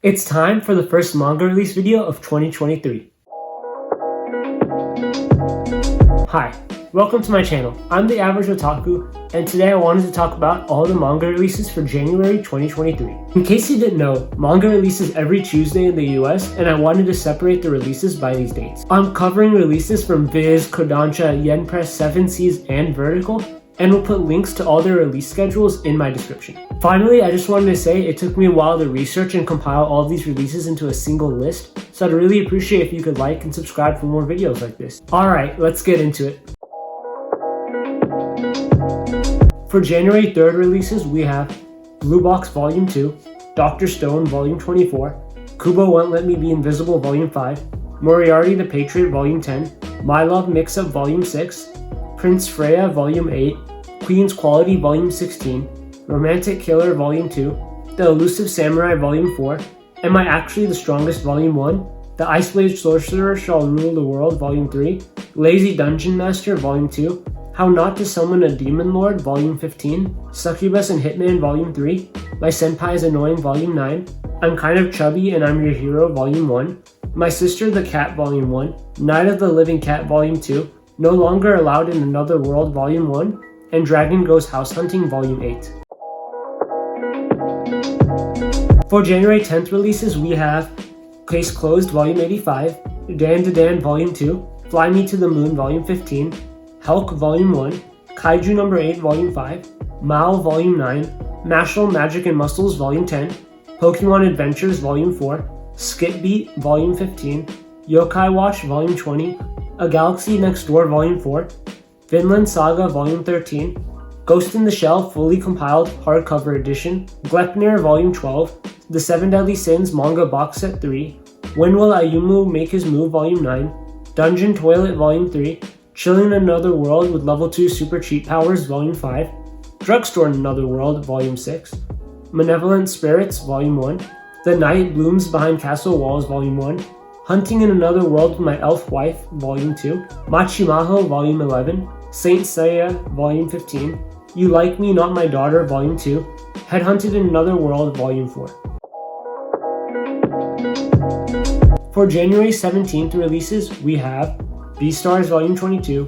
It's time for the first manga release video of 2023. Hi, welcome to my channel. I'm the Average Otaku, and today I wanted to talk about all the manga releases for January 2023. In case you didn't know, manga releases every Tuesday in the US, and I wanted to separate the releases by these dates. I'm covering releases from Viz, Kodansha, Yen Press, 7 Seas, and Vertical, and will put links to all their release schedules in my description. Finally, I just wanted to say it took me a while to research and compile all of these releases into a single list, so I'd really appreciate if you could like and subscribe for more videos like this. Alright, let's get into it. For January 3rd releases, we have Blue Box Volume 2, Dr. Stone Volume 24, Kubo Won't Let Me Be Invisible Volume 5, Moriarty the Patriot Volume 10, My Love Mix-Up Volume 6, Prince Freya Volume 8, Queen's Quality Volume 16, Romantic Killer Volume 2, The Elusive Samurai Volume 4, Am I Actually the Strongest Volume 1, The Iceblade Sorcerer Shall Rule the World Volume 3, Lazy Dungeon Master Volume 2, How Not to Summon a Demon Lord Volume 15, Succubus and Hitman Volume 3, My Senpai is Annoying Volume 9, I'm Kind of Chubby and I'm Your Hero Volume 1, My Sister the Cat Volume 1, Night of the Living Cat Volume 2, No Longer Allowed in Another World Volume 1, and Dragon Goes House Hunting Volume 8. For January 10th releases, we have Case Closed Volume 85, Dandadan Volume 2, Fly Me to the Moon Volume 15, Helck Volume 1, Kaiju No. 8 Volume 5, Mao Volume 9, Mashal Magic and Muscles Volume 10, Pokemon Adventures Volume 4, Skip Beat Volume 15, Yokai Watch Volume 20, A Galaxy Next Door Volume 4, Vinland Saga Volume 13, Ghost in the Shell Fully Compiled Hardcover Edition, Gleipnir Volume 12, The 7 Deadly Sins Manga Box Set 3, When Will Ayumu Make His Move Volume 9, Dungeon Toilet Volume 3, Chilling in Another World with Level 2 Super Cheat Powers Volume 5, Drugstore in Another World Volume 6, Malevolent Spirits Volume 1, The Night Blooms Behind Castle Walls Volume 1, Hunting in Another World with My Elf Wife Volume 2, Machimaho Volume 11, Saint Seiya Volume 15, You Like Me Not My Daughter Volume 2, Headhunted in Another World Volume 4. For January 17th releases, we have Beastars Volume 22,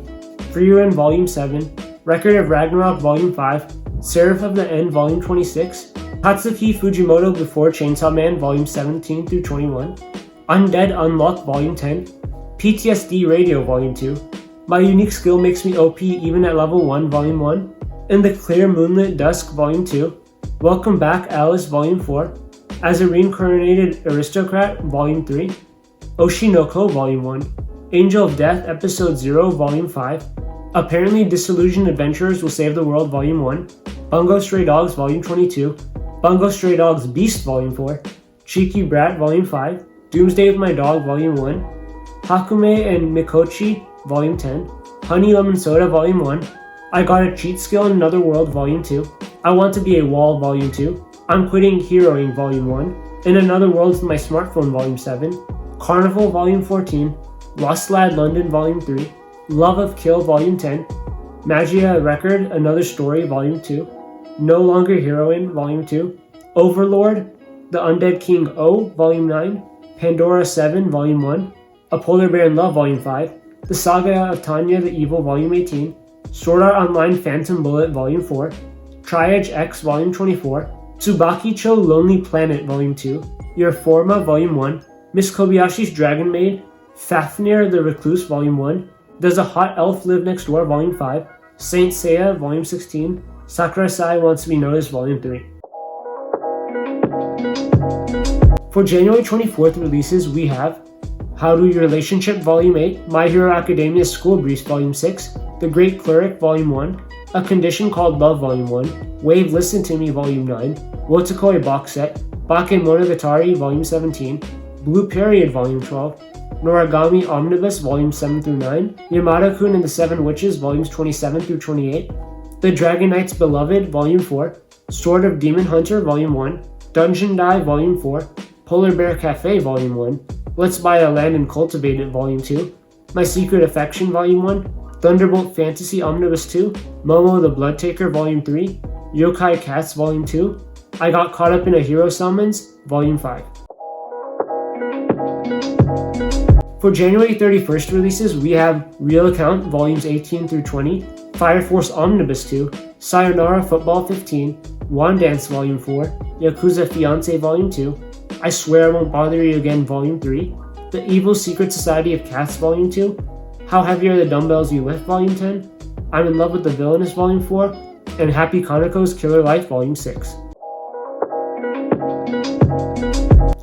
Freerun Volume 7, Record of Ragnarok Volume 5, Seraph of the End Volume 26, Tatsuki Fujimoto Before Chainsaw Man Volume 17 through 21, Undead Unlock Volume 10, PTSD Radio Volume 2, My Unique Skill Makes Me OP Even at Level 1 Volume 1, In the Clear Moonlit Dusk Volume 2, Welcome Back Alice Volume 4, As a Reincarnated Aristocrat Volume 3, Oshinoko Volume 1, Angel of Death Episode 0 Volume 5, Apparently Disillusioned Adventurers Will Save the World Volume 1, Bungo Stray Dogs Volume 22, Bungo Stray Dogs Beast Volume 4, Cheeky Brat Volume 5, Doomsday with My Dog Volume 1, Hakume and Mikochi Volume 10, Honey Lemon Soda Volume 1, I Got a Cheat Skill in Another World Volume 2, I Want to Be a Wall Volume 2, I'm Quitting Heroing Volume 1, In Another World with My Smartphone Volume 7, Carnival Volume 14, Lost Lad London Volume 3, Love of Kill Volume 10, Magia Record Another Story Volume 2, No Longer Heroine Volume 2, Overlord, The Undead King O Volume 9, Pandora 7 Volume 1, A Polar Bear in Love Volume 5, The Saga of Tanya the Evil Volume 18, Sword Art Online Phantom Bullet Volume 4, Triage X Volume 24, Tsubaki-cho Lonely Planet Volume 2, Your Forma Volume 1, Miss Kobayashi's Dragon Maid, Fafnir the Recluse Volume 1, Does a Hot Elf Live Next Door Volume 5, Saint Seiya Volume 16, Sakura Sai Wants to Be Noticed Volume 3. For January 24th releases, we have How Do Your Relationship Volume 8, My Hero Academia School Briefs Volume 6, The Great Cleric Volume 1, A Condition Called Love Volume 1, Wave Listen to Me Volume 9, Wotakoi Box Set, Bakemonogatari Volume 17, Blue Period Volume 12, Noragami Omnibus Volumes 7 through 9, Yamada-kun and the Seven Witches Volumes 27 through 28, The Dragon Knight's Beloved Volume 4, Sword of Demon Hunter Volume 1, Dungeon Dive Volume 4, Polar Bear Cafe Volume 1, Let's Buy a Land and Cultivate It Volume 2, My Secret Affection Volume 1, Thunderbolt Fantasy Omnibus 2, Momo the Blood Taker Volume 3, Yokai Cats Volume 2, I Got Caught Up in a Hero Summons Volume 5. For January 31st releases, we have Real Account Volumes 18 through 20, Fire Force Omnibus 2, Sayonara Football 15, Wand Dance Volume 4, Yakuza Fiancé Volume 2, I Swear I Won't Bother You Again Volume 3, The Evil Secret Society of Cats Volume 2, How Heavy Are the Dumbbells You Lift Volume 10, I'm in Love with the Villainous Volume 4, and Happy Kaneko's Killer Life Volume 6.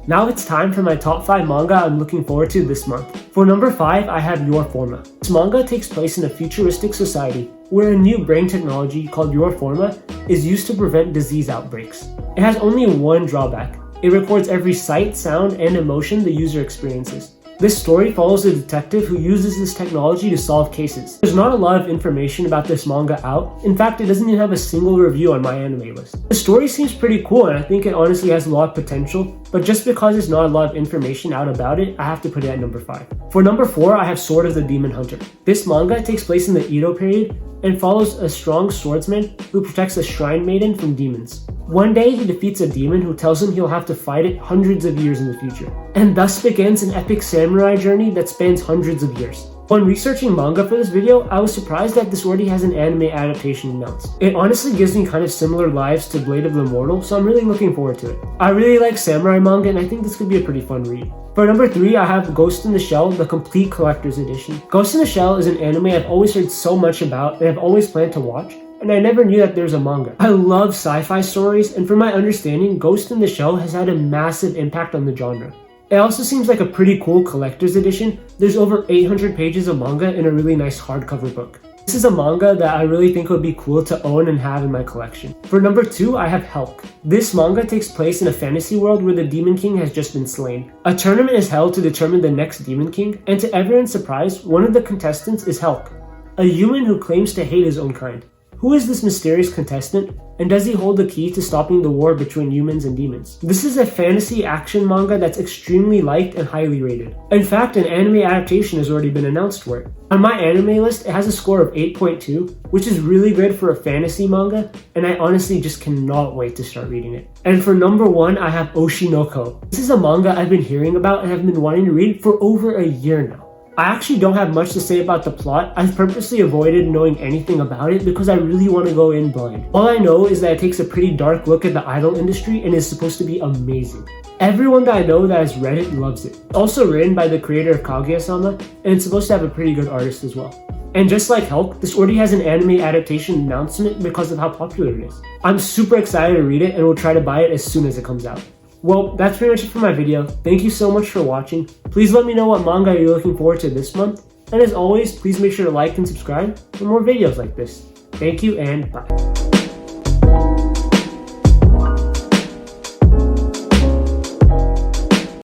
Now it's time for my top 5 manga I'm looking forward to this month. For number 5, I have Your Forma. This manga takes place in a futuristic society where a new brain technology called Your Forma is used to prevent disease outbreaks. It has only one drawback. It records every sight, sound, and emotion the user experiences. This story follows a detective who uses this technology to solve cases. There's not a lot of information about this manga out. In fact, it doesn't even have a single review on my anime list. The story seems pretty cool and I think it honestly has a lot of potential, but just because there's not a lot of information out about it, I have to put it at number 5. For number 4, I have Sword of the Demon Hunter. This manga takes place in the Edo period and follows a strong swordsman who protects a shrine maiden from demons. One day he defeats a demon who tells him he'll have to fight it hundreds of years in the future. And thus begins an epic samurai journey that spans hundreds of years. When researching manga for this video, I was surprised that this already has an anime adaptation announced. It honestly gives me kind of similar lives to Blade of the Immortal, so I'm really looking forward to it. I really like samurai manga and I think this could be a pretty fun read. For number 3, I have Ghost in the Shell, the complete collector's edition. Ghost in the Shell is an anime I've always heard so much about and I've always planned to watch, and I never knew that there's a manga. I love sci-fi stories, and from my understanding, Ghost in the Shell has had a massive impact on the genre. It also seems like a pretty cool collector's edition. There's over 800 pages of manga in a really nice hardcover book. This is a manga that I really think would be cool to own and have in my collection. For number 2, I have Helck. This manga takes place in a fantasy world where the Demon King has just been slain. A tournament is held to determine the next Demon King, and to everyone's surprise, one of the contestants is Helck, a human who claims to hate his own kind. Who is this mysterious contestant, and does he hold the key to stopping the war between humans and demons? This is a fantasy action manga that's extremely liked and highly rated. In fact, an anime adaptation has already been announced for it. On my anime list, it has a score of 8.2, which is really good for a fantasy manga, and I honestly just cannot wait to start reading it. And for number 1, I have Oshinoko. This is a manga I've been hearing about and have been wanting to read for over a year now. I actually don't have much to say about the plot. I've purposely avoided knowing anything about it because I really want to go in blind. All I know is that it takes a pretty dark look at the idol industry and is supposed to be amazing. Everyone that I know that has read it loves it. It's also written by the creator of Kaguya-sama, and it's supposed to have a pretty good artist as well. And just like Helck, this already has an anime adaptation announcement because of how popular it is. I'm super excited to read it and will try to buy it as soon as it comes out. Well, that's pretty much it for my video. Thank you so much for watching. Please let me know what manga you're looking forward to this month. And as always, please make sure to like and subscribe for more videos like this. Thank you and bye.